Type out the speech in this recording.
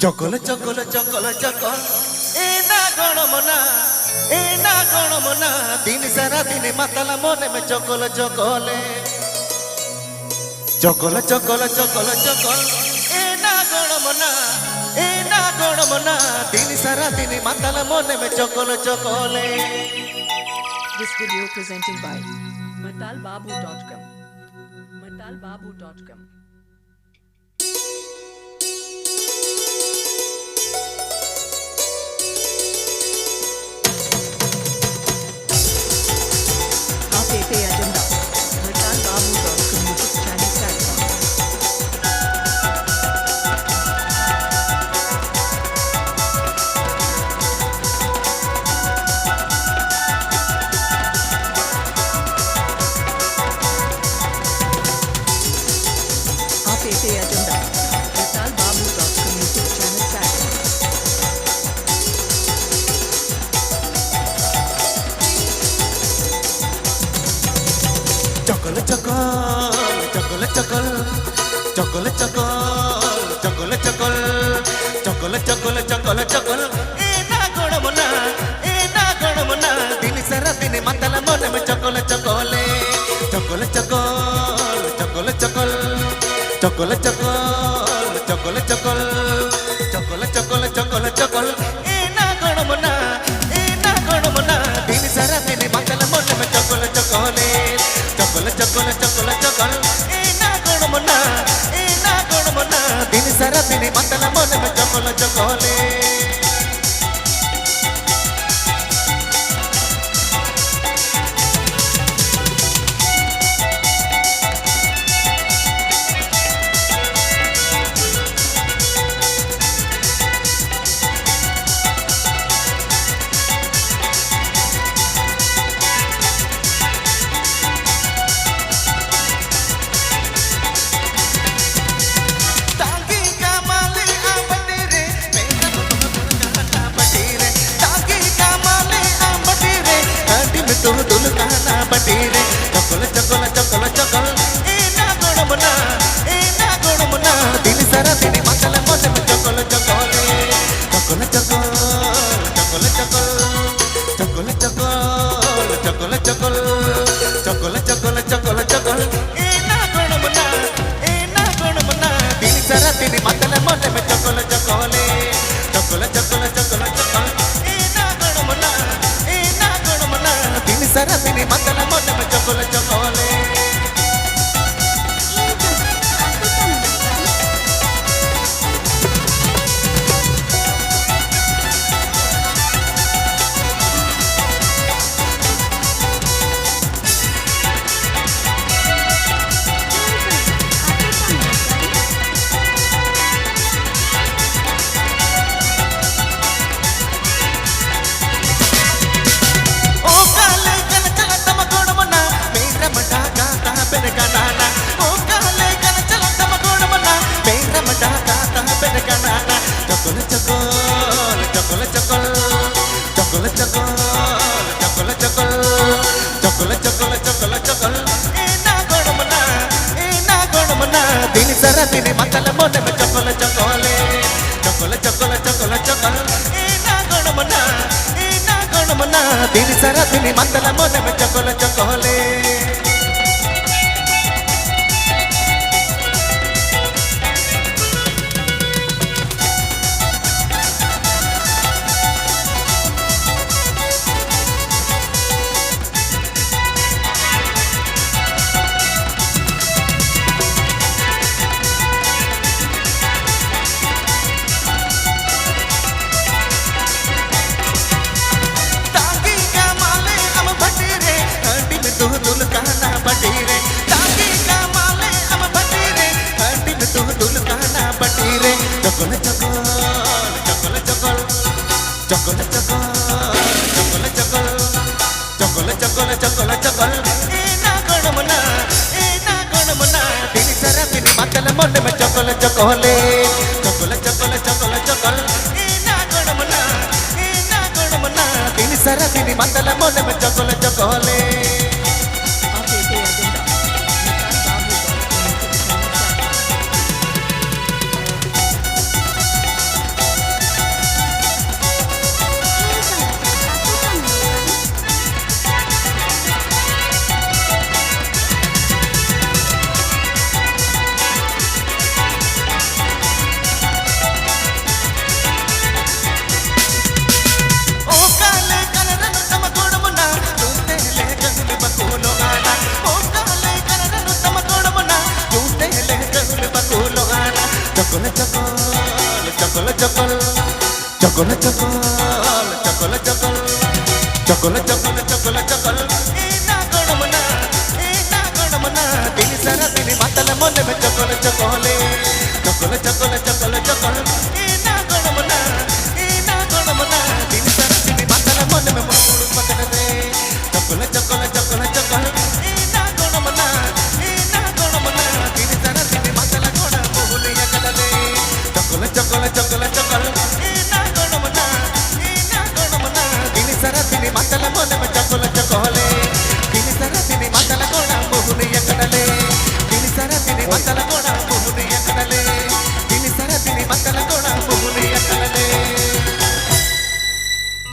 Chokol, chokol, chokol, chokol. Ena gono mona. Din sara din matala mone me chokol, chokole. Chokol, chokol, chokol, chokol. Ena gono mona. Din sara din matala mone me chokol, chokole. This video presented by matalbabu.com. matalbabu.com. APP agenda. matalbabu.com YouTube channel platform. APP agenda. matalbabu.com YouTube channel platform. Chokol, chokol, chokol, chokol. Chokol, chokol, chokol, chokol. Chokol, chokol, chokol, chokol. Ena gono mona. Din sara din matala mone me chokol, chokole. Chokol, chokol, chokol, chokol. Chokol, chokol, chokol, chokol. Chokol, chokol, chokol, chokol. Ena gono mona. Din sara din matala mone me chokol, chokole. Chokol, chokol, chokol, chokol. Ena gono mona. Din sara din matala mone me chokol, chokole. Tangi kamale ambatire, mera kana batire. Tangi kamale ambatire, andi me dul dul kana batire. Chokol, chokol, chokol, chokol. Ena gono mona. Din sara din matala mone me chokol, chokole. Chokol, chokol, chokol, chokol. Chokol, chokol, chokol, chokol. Chokol, chokol, chokol, chokol. Ena gono mona. Din sara din matala mone me chokol, chokole. Chokol, chokol, chokol, chokol. Ena gono mona. Din sara din matala mone me chokol, chokole. O kale kana chala tama gono mona. Mera mada gata bene kanana. O kale kana chala tama gono mona. Mera mada gata bene kanana. Chokol, chokol, chokol, chokol. Chokol, chokol, chokol, chokol. Chokol, chokol, chokol, chokol. Ena gono mona. Din sara din matala mone me chokol, chokole. Chokol, chokol, chokol, chokol. Ena gono mona. Din sara din matala mone me chokol, chokole. Tangi kamale am batire, andi me dul dul kana batire. Tangi kamale am batire, andi me dul dul kana batire. Chokol, chokol, chokol, chokol. Chokol, chokol, chokol, chokol. Chokol, chokol, chokol, chokol. Ena gono mona. Din sara din matala mone me chokol, chokole. Chokol, chokol, chokol, chokol. Ena gono mona. Din sara din matala mone me chokol, chokole. APP agenda. matalbabu.com YouTube channel platform. চকল চকল চকল চকল চকল চকল চকল চকল চকল চকল এ না গড়মনা দিন সারা দিন মাতাল মনে মে চকল চকলে চকল চকল চকল চকল এ না গড়মনা দিন সারা দিন মাতাল মনে মে মুড় পকড় দে চকল চকল চকল চকল এ না গড়মনা দিন সারা দিন মাতাল কোড়া ভুলিয়া গেল রে চকল চকল চকল চকল